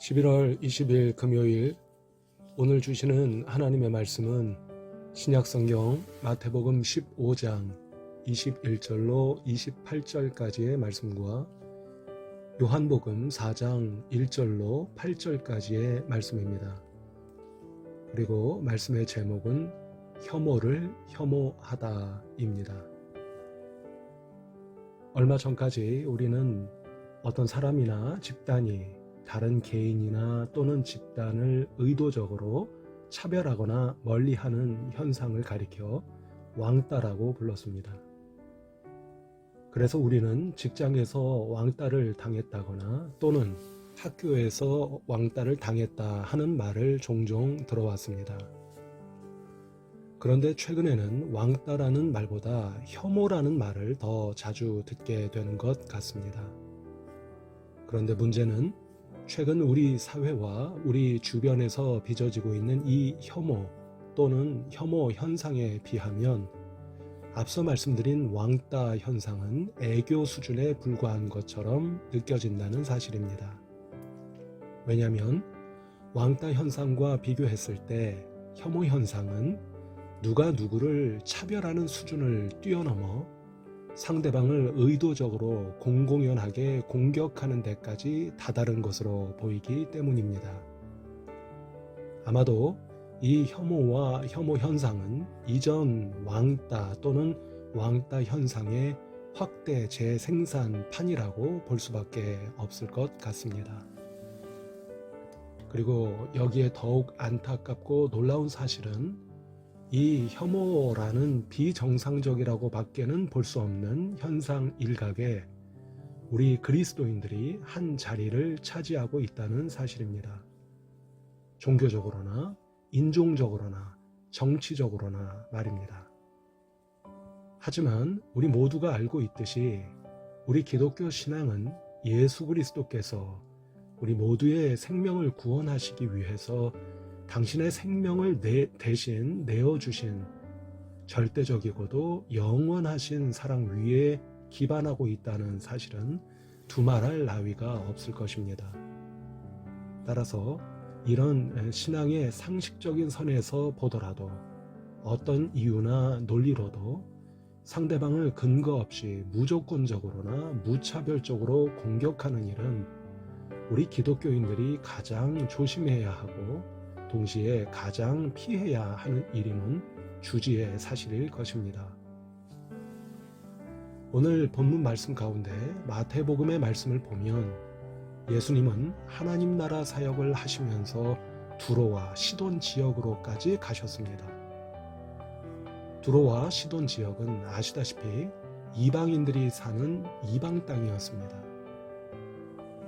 11월 20일 금요일, 오늘 주시는 하나님의 말씀은 신약성경 마태복음 15장 21절로 28절까지의 말씀과 요한복음 4장 1절로 8절까지의 말씀입니다. 그리고 말씀의 제목은 혐오를 혐오하다입니다. 얼마 전까지 우리는 어떤 사람이나 집단이 다른 개인이나 또는 집단을 의도적으로 차별하거나 멀리하는 현상을 가리켜 왕따라고 불렀습니다. 그래서 우리는 직장에서 왕따를 당했다거나 또는 학교에서 왕따를 당했다 하는 말을 종종 들어왔습니다. 그런데 최근에는 왕따라는 말보다 혐오라는 말을 더 자주 듣게 되는 것 같습니다. 그런데 문제는 최근 우리 사회와 우리 주변에서 빚어지고 있는 이 혐오 또는 혐오 현상에 비하면 앞서 말씀드린 왕따 현상은 애교 수준에 불과한 것처럼 느껴진다는 사실입니다. 왜냐하면 왕따 현상과 비교했을 때 혐오 현상은 누가 누구를 차별하는 수준을 뛰어넘어 상대방을 의도적으로 공공연하게 공격하는 데까지 다다른 것으로 보이기 때문입니다. 아마도 이 혐오와 혐오 현상은 이전 왕따 또는 왕따 현상의 확대 재생산판이라고 볼 수밖에 없을 것 같습니다. 그리고 여기에 더욱 안타깝고 놀라운 사실은 이 혐오라는 비정상적이라고 밖에는 볼 수 없는 현상 일각에 우리 그리스도인들이 한 자리를 차지하고 있다는 사실입니다. 종교적으로나 인종적으로나 정치적으로나 말입니다. 하지만 우리 모두가 알고 있듯이 우리 기독교 신앙은 예수 그리스도께서 우리 모두의 생명을 구원하시기 위해서 당신의 생명을 대신 내어주신 절대적이고도 영원하신 사랑 위에 기반하고 있다는 사실은 두말할 나위가 없을 것입니다. 따라서 이런 신앙의 상식적인 선에서 보더라도 어떤 이유나 논리로도 상대방을 근거 없이 무조건적으로나 무차별적으로 공격하는 일은 우리 기독교인들이 가장 조심해야 하고 동시에 가장 피해야 하는 일임은 주지의 사실일 것입니다. 오늘 본문 말씀 가운데 마태복음의 말씀을 보면 예수님은 하나님 나라 사역을 하시면서 두로와 시돈 지역으로까지 가셨습니다. 두로와 시돈 지역은 아시다시피 이방인들이 사는 이방 땅이었습니다.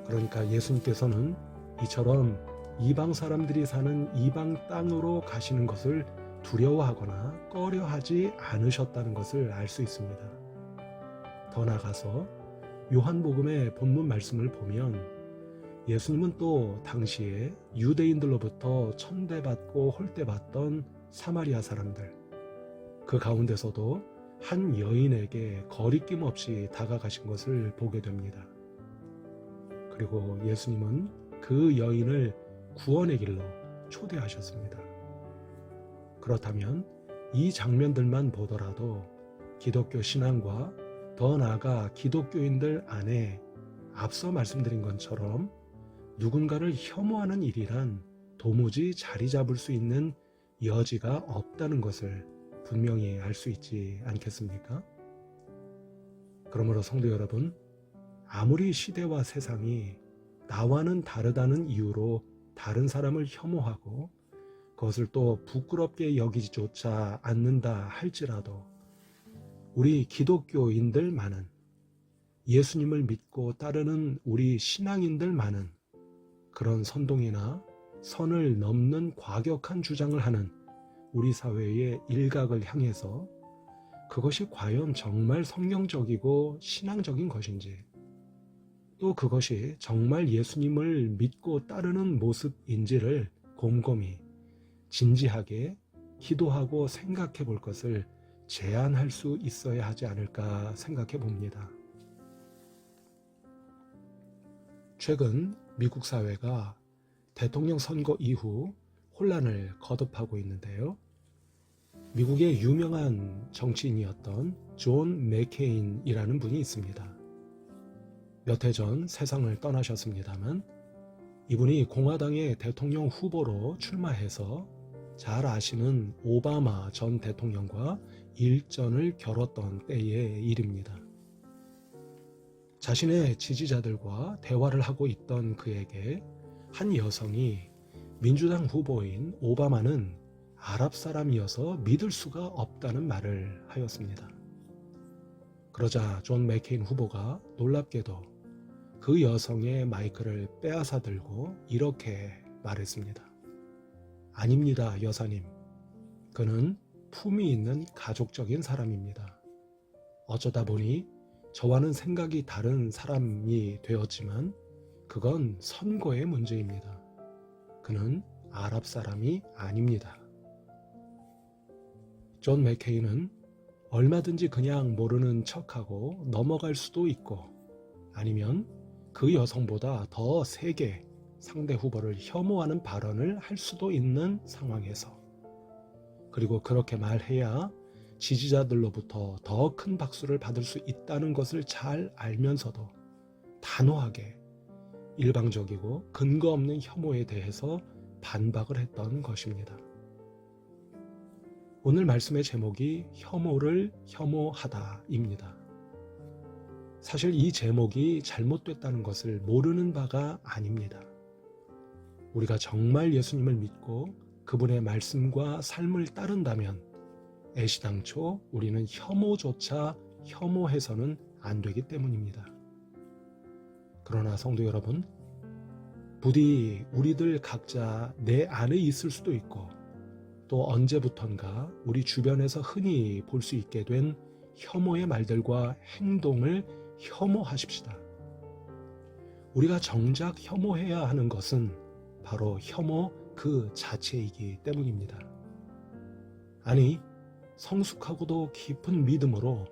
그러니까 예수님께서는 이처럼 이방 사람들이 사는 이방 땅으로 가시는 것을 두려워하거나 꺼려하지 않으셨다는 것을 알 수 있습니다. 더 나아가서 요한복음의 본문 말씀을 보면 예수님은 또 당시에 유대인들로부터 천대받고 홀대받던 사마리아 사람들, 그 가운데서도 한 여인에게 거리낌 없이 다가가신 것을 보게 됩니다. 그리고 예수님은 그 여인을 구원의 길로 초대하셨습니다. 그렇다면 이 장면들만 보더라도 기독교 신앙과 더 나아가 기독교인들 안에 앞서 말씀드린 것처럼 누군가를 혐오하는 일이란 도무지 자리 잡을 수 있는 여지가 없다는 것을 분명히 알 수 있지 않겠습니까? 그러므로 성도 여러분, 아무리 시대와 세상이 나와는 다르다는 이유로 다른 사람을 혐오하고 그것을 또 부끄럽게 여기지조차 않는다 할지라도 우리 기독교인들만은, 예수님을 믿고 따르는 우리 신앙인들만은 그런 선동이나 선을 넘는 과격한 주장을 하는 우리 사회의 일각을 향해서 그것이 과연 정말 성경적이고 신앙적인 것인지, 또 그것이 정말 예수님을 믿고 따르는 모습인지를 곰곰이 진지하게 기도하고 생각해 볼 것을 제안할 수 있어야 하지 않을까 생각해 봅니다. 최근 미국 사회가 대통령 선거 이후 혼란을 거듭하고 있는데요. 미국의 유명한 정치인이었던 존 맥케인이라는 분이 있습니다. 몇 해 전 세상을 떠나셨습니다만 이분이 공화당의 대통령 후보로 출마해서 잘 아시는 오바마 전 대통령과 일전을 겨뤘던 때의 일입니다. 자신의 지지자들과 대화를 하고 있던 그에게 한 여성이 민주당 후보인 오바마는 아랍 사람이어서 믿을 수가 없다는 말을 하였습니다. 그러자 존 맥케인 후보가 놀랍게도 그 여성의 마이크를 빼앗아 들고 이렇게 말했습니다. 아닙니다, 여사님. 그는 품이 있는 가족적인 사람입니다. 어쩌다 보니 저와는 생각이 다른 사람이 되었지만 그건 선거의 문제입니다. 그는 아랍 사람이 아닙니다. 존 맥케인은 얼마든지 그냥 모르는 척하고 넘어갈 수도 있고 아니면 그 여성보다 더 세게 상대 후보를 혐오하는 발언을 할 수도 있는 상황에서 그리고 그렇게 말해야 지지자들로부터 더 큰 박수를 받을 수 있다는 것을 잘 알면서도 단호하게 일방적이고 근거 없는 혐오에 대해서 반박을 했던 것입니다. 오늘 말씀의 제목이 혐오를 혐오하다입니다. 사실 이 제목이 잘못됐다는 것을 모르는 바가 아닙니다. 우리가 정말 예수님을 믿고 그분의 말씀과 삶을 따른다면 애시당초 우리는 혐오조차 혐오해서는 안 되기 때문입니다. 그러나 성도 여러분, 부디 우리들 각자 내 안에 있을 수도 있고 또 언제부턴가 우리 주변에서 흔히 볼 수 있게 된 혐오의 말들과 행동을 혐오하십시다. 우리가 정작 혐오해야 하는 것은 바로 혐오 그 자체이기 때문입니다. 아니, 성숙하고도 깊은 믿음으로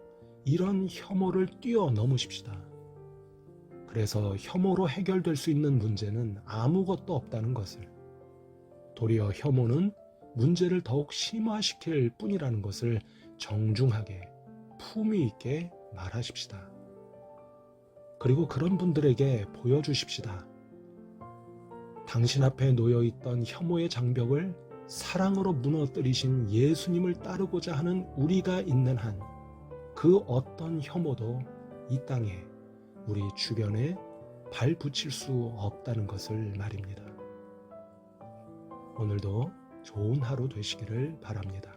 이런 혐오를 뛰어넘으십시다. 그래서 혐오로 해결될 수 있는 문제는 아무것도 없다는 것을, 도리어 혐오는 문제를 더욱 심화시킬 뿐이라는 것을 정중하게 품위 있게 말하십시다. 그리고 그런 분들에게 보여주십시다. 당신 앞에 놓여있던 혐오의 장벽을 사랑으로 무너뜨리신 예수님을 따르고자 하는 우리가 있는 한 그 어떤 혐오도 이 땅에 우리 주변에 발 붙일 수 없다는 것을 말입니다. 오늘도 좋은 하루 되시기를 바랍니다.